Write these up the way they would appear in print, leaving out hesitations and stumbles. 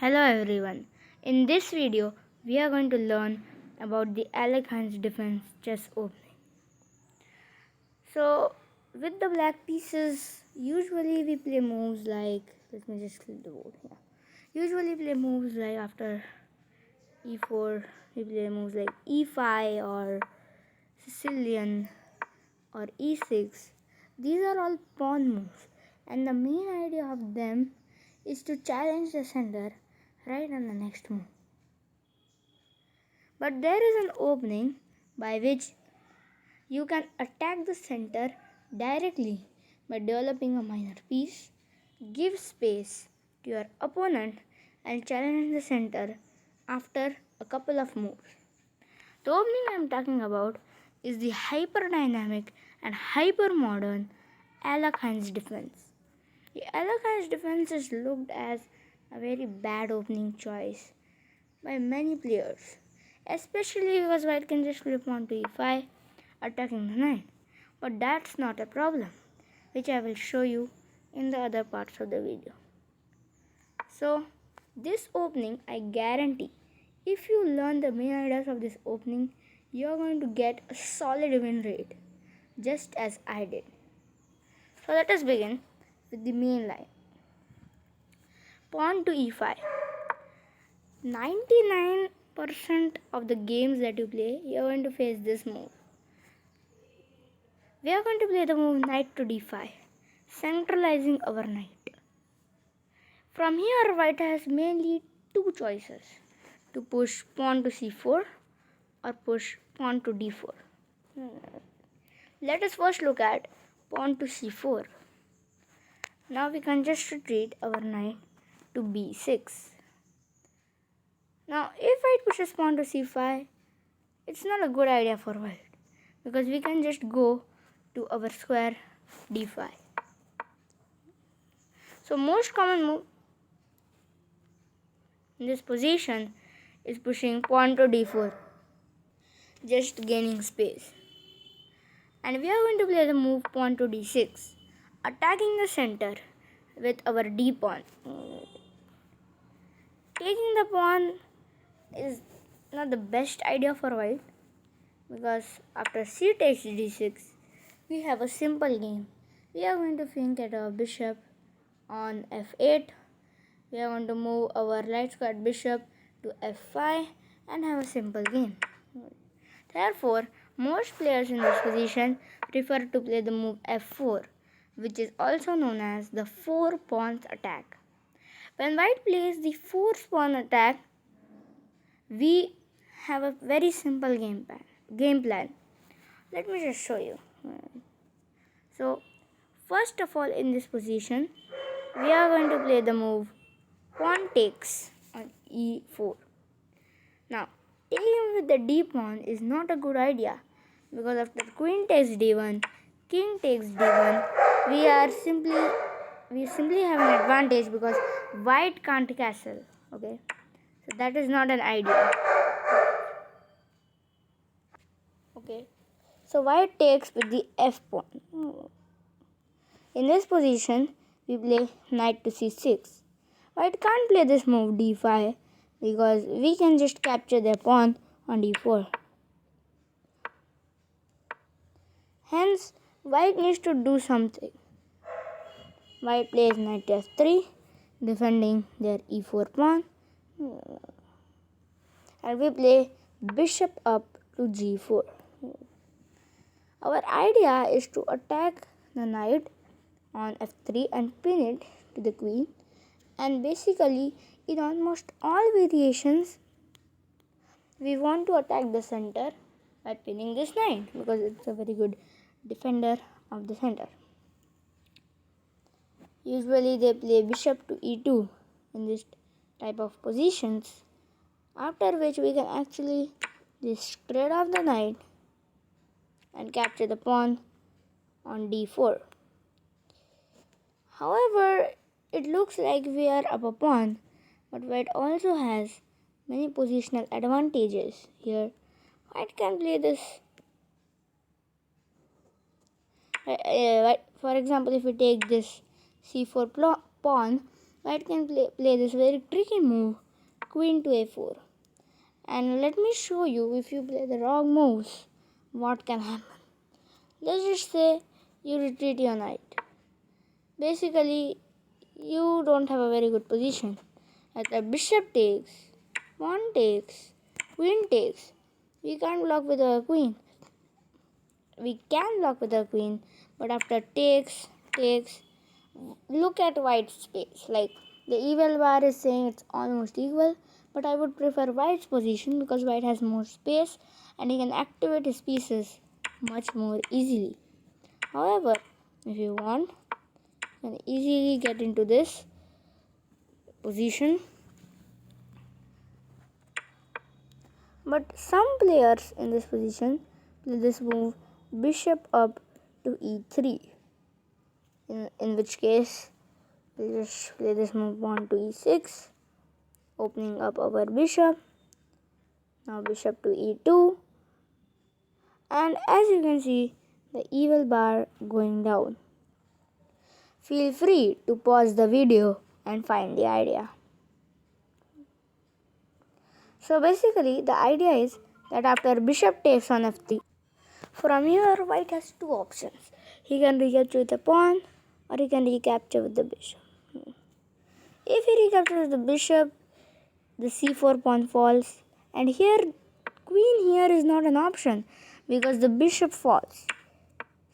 Hello everyone. In this video, we are going to learn about the Alekhine's defense chess opening. So, with the black pieces, usually we play moves like, let me just flip the board here. Usually play moves like after e4, we play moves like e5 or Sicilian or e6. These are all pawn moves, and the main idea of them is to challenge the center right on the next move. But there is an opening by which you can attack the center directly by developing a minor piece, give space to your opponent, and challenge the center after a couple of moves. The opening I am talking about is the hyper-dynamic and hyper-modern Alekhine's defense. The Alekhine's defense is looked as a very bad opening choice by many players, especially because white can just flip on to e5, attacking the knight. But that's not a problem, which I will show you in the other parts of the video. So, this opening, I guarantee, if you learn the main ideas of this opening, you are going to get a solid win rate, just as I did. So let us begin with the main line. Pawn to e5. 99% of the games that you play, you are going to face this move. We are going to play the move knight to d5, centralizing our knight. From here, white has mainly two choices: to push pawn to c4 or push pawn to d4. Let us first look at pawn to c4. Now we can just retreat our knight to b6. Now if white pushes pawn to c5, it's not a good idea for white, because we can just go to our square d5. So most common move in this position is pushing pawn to d4, just gaining space. And we are going to play the move pawn to d6, attacking the center with our d pawn. Taking the pawn is not the best idea for white, because after c takes d6, we have a simple game. We are going to think at our bishop on f8. We are going to move our right squared bishop to f5 and have a simple game. Therefore, most players in this position prefer to play the move f4, which is also known as the 4 pawns attack. When white plays the 4 pawn attack, we have a very simple game plan. Let me just show you. So, first of all, in this position, we are going to play the move pawn takes on e4. Now, taking with the d pawn is not a good idea, because after queen takes d1, king takes d1, we simply have an advantage because white can't castle. Okay, so that is not an idea. Okay, so white takes with the f pawn. In this position, we play knight to c6. White can't play this move d5 because we can just capture their pawn on d4. Hence, white needs to do something. White plays knight to f3, defending their e4 pawn. And we play bishop up to g4. Our idea is to attack the knight on f3 and pin it to the queen. And basically, in almost all variations, we want to attack the center by pinning this knight, because it's a very good defender of the center. Usually they play bishop to e2 in this type of positions, after which we can actually just trade off the knight and capture the pawn on d4. However, it looks like we are up a pawn, but white also has many positional advantages here. White can play this. For example, if we take this c4 pawn, white can play this very tricky move, queen to a4. And let me show you, if you play the wrong moves, what can happen. Let's just say you retreat your knight. Basically, you don't have a very good position. As the bishop takes, pawn takes, queen takes. We can't block with our queen. We can block with our queen, but after takes, look at white's space. Like, the evil bar is saying it's almost equal, but I would prefer white's position because white has more space and he can activate his pieces much more easily. However, if you want, you can easily get into this position. But some players in this position play this move bishop up to e3. In which case, we just play this move pawn to e6, opening up our bishop. Now bishop to e2. And as you can see, the evil bar going down. Feel free to pause the video and find the idea. So basically, the idea is that after bishop takes on f3, from here white has two options. He can recapture with the pawn or he can recapture with the bishop. If he recaptures the bishop, the c4 pawn falls, and here queen here is not an option because the bishop falls.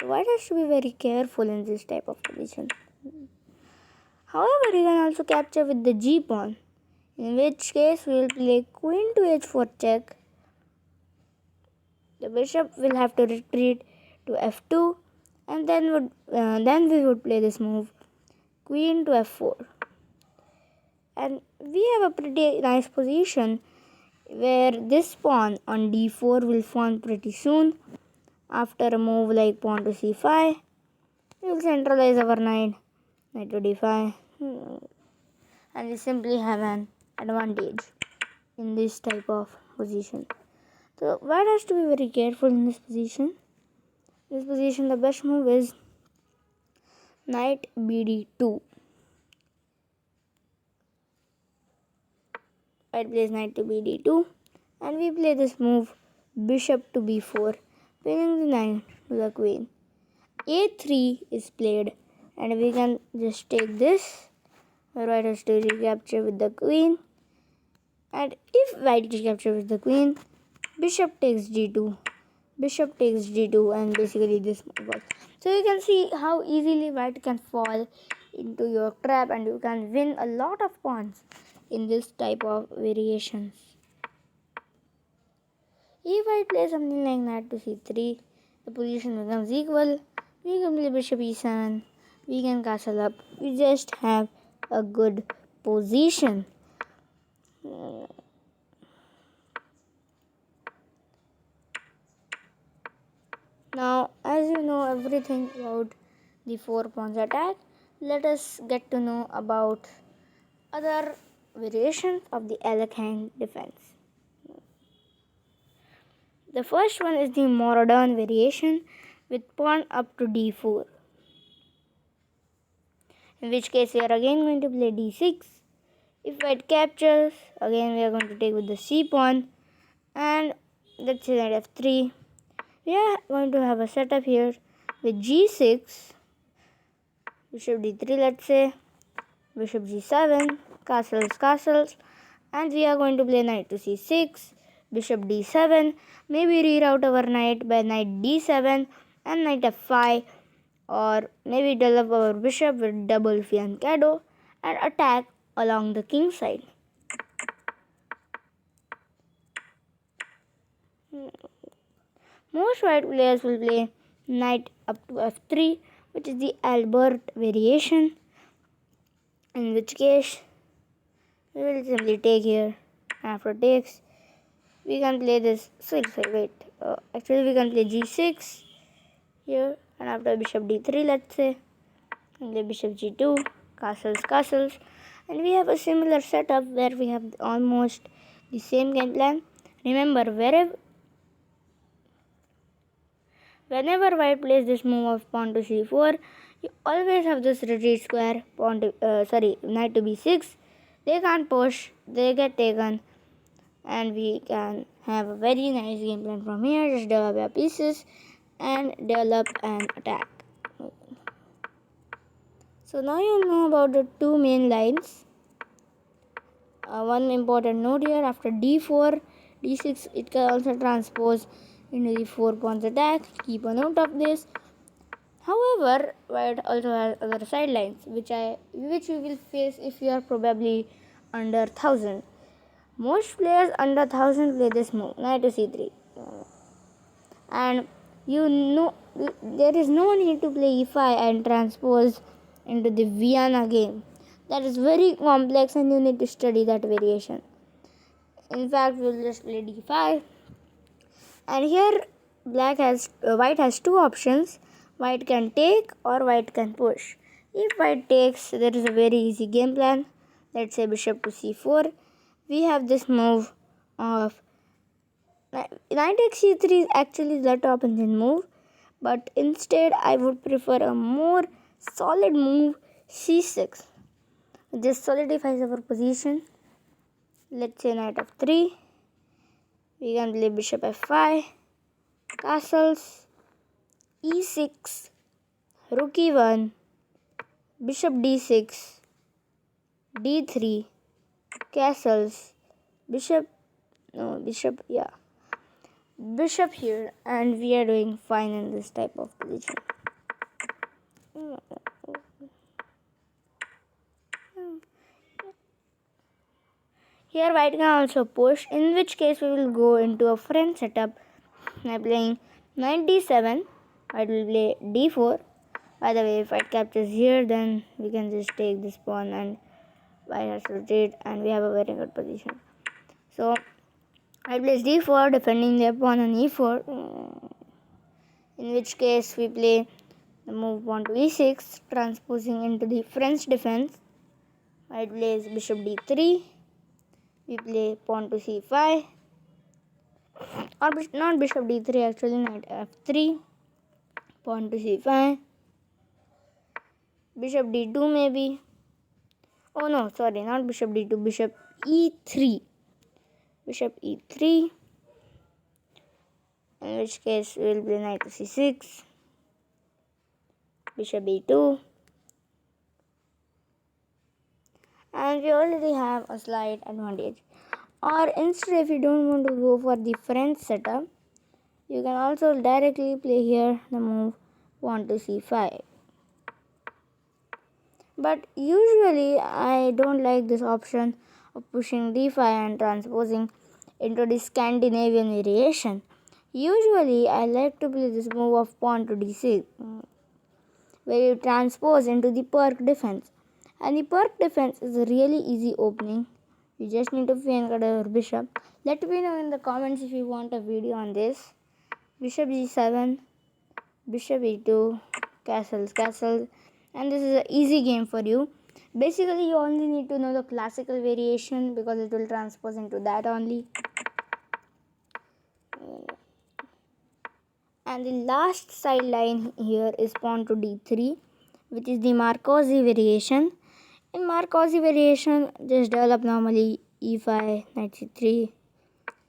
So white has to be very careful in this type of position. However, he can also capture with the g pawn, in which case we will play queen to h4 check. The bishop will have to retreat to f2, and then we would play this move queen to f4. And we have a pretty nice position where this pawn on d4 will fall pretty soon. After a move like pawn to c5, we will centralize our knight to d5, and we simply have an advantage in this type of position. So white has to be very careful in this position. In this position, the best move is knight bd2. White plays knight to bd2, and we play this move bishop to b4, pinning the knight to the queen. a3 is played, and we can just take this, where white has to recapture with the queen. And if white recaptures with the queen, bishop takes g2, and basically this move works. So you can see how easily white can fall into your trap, and you can win a lot of pawns in this type of variations. If I play something like knight to c3, the position becomes equal. We can play bishop e7, we can castle up, we just have a good position. Now, as you know everything about the 4 pawns attack, let us get to know about other variations of the Alekhine defense. The first one is the modern variation with pawn up to d4. In which case we are again going to play d6. If white captures, again we are going to take with the c pawn, and let's say knight f3. We are going to have a setup here with g6, bishop d3, let's say, bishop g7, castles, and we are going to play knight to c6, bishop d7, maybe reroute our knight by knight d7 and knight f5, or maybe develop our bishop with double fiancado and attack along the king side. Most white players will play knight up to f3, which is the Albert variation, in which case we will simply take here. After takes, we can play this actually we can play g6 here, and after bishop d3, let's say, and play bishop g2, castles, and we have a similar setup where we have almost the same game plan. Remember, whenever white plays this move of pawn to c4, You always have this retreat square, knight to b6. They can't push, they get taken, and we can have a very nice game plan from here. Just develop your pieces and develop an attack. So now you know about the two main lines. One important note here: after d4, d6, it can also transpose into the 4 pawns attack. Keep a note of this. However, white also has other sidelines, which we will face if you are probably under 1000. Most players under 1000 play this move, knight to c3, and you know there is no need to play e5 and transpose into the Vienna game. That is very complex, and you need to study that variation. In fact, we'll just play d5, and here white has two options. White can take or white can push. If white takes, there is a very easy game plan. Let's say bishop to c4. We have this move of knight takes c3 is actually the top engine move, but instead I would prefer a more solid move c6. This solidifies our position. Let's say knight f3. We can play bishop f5, castles, e6, rook e1, bishop d6, d3, castles, bishop here, and we are doing fine in this type of position. Here white can also push, in which case we will go into a French setup. By playing knight d7, white will play d4. By the way, if white captures here, then we can just take this pawn and white has to retreat, and we have a very good position. So white plays d4, defending their pawn on e4, in which case we play the move pawn to e6, transposing into the French defense. White plays bishop d3. We play pawn to c5, or not bishop d3 actually, knight f3, pawn to c5, bishop d2 maybe. Oh no, sorry, not bishop d2, bishop e3. Bishop e3, in which case we will play knight to c6, bishop e2, and we already have a slight advantage. Or instead, if you don't want to go for the French setup, you can also directly play here the move pawn to c5. But usually I don't like this option of pushing d5 and transposing into the Scandinavian variation. Usually I like to play this move of pawn to d6, where you transpose into the Perk defense. And the Perk defense is a really easy opening. You just need to feign your bishop. Let me know in the comments if you want a video on this. Bishop g7, bishop e2, castles, and this is an easy game for you. Basically, you only need to know the classical variation because it will transpose into that only. And the last sideline here is pawn to d3, which is the Marcosi variation. In Marcosi variation, just develop normally e5, knight c3,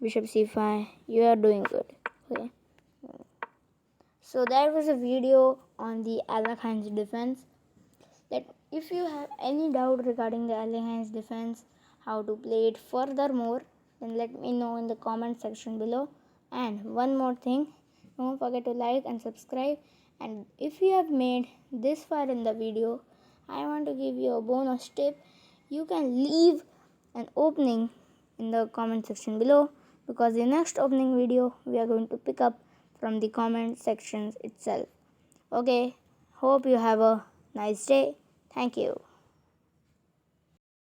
bishop c5. You are doing good. Okay. So that was a video on the Alekhine's defense. That if you have any doubt regarding the Alekhine's defense, how to play it furthermore, then let me know in the comment section below. And one more thing, don't forget to like and subscribe. And if you have made this far in the video, I want to give you a bonus tip. You can leave an opening in the comment section below, because the next opening video we are going to pick up from the comment sections itself. Okay, hope you have a nice day. Thank you.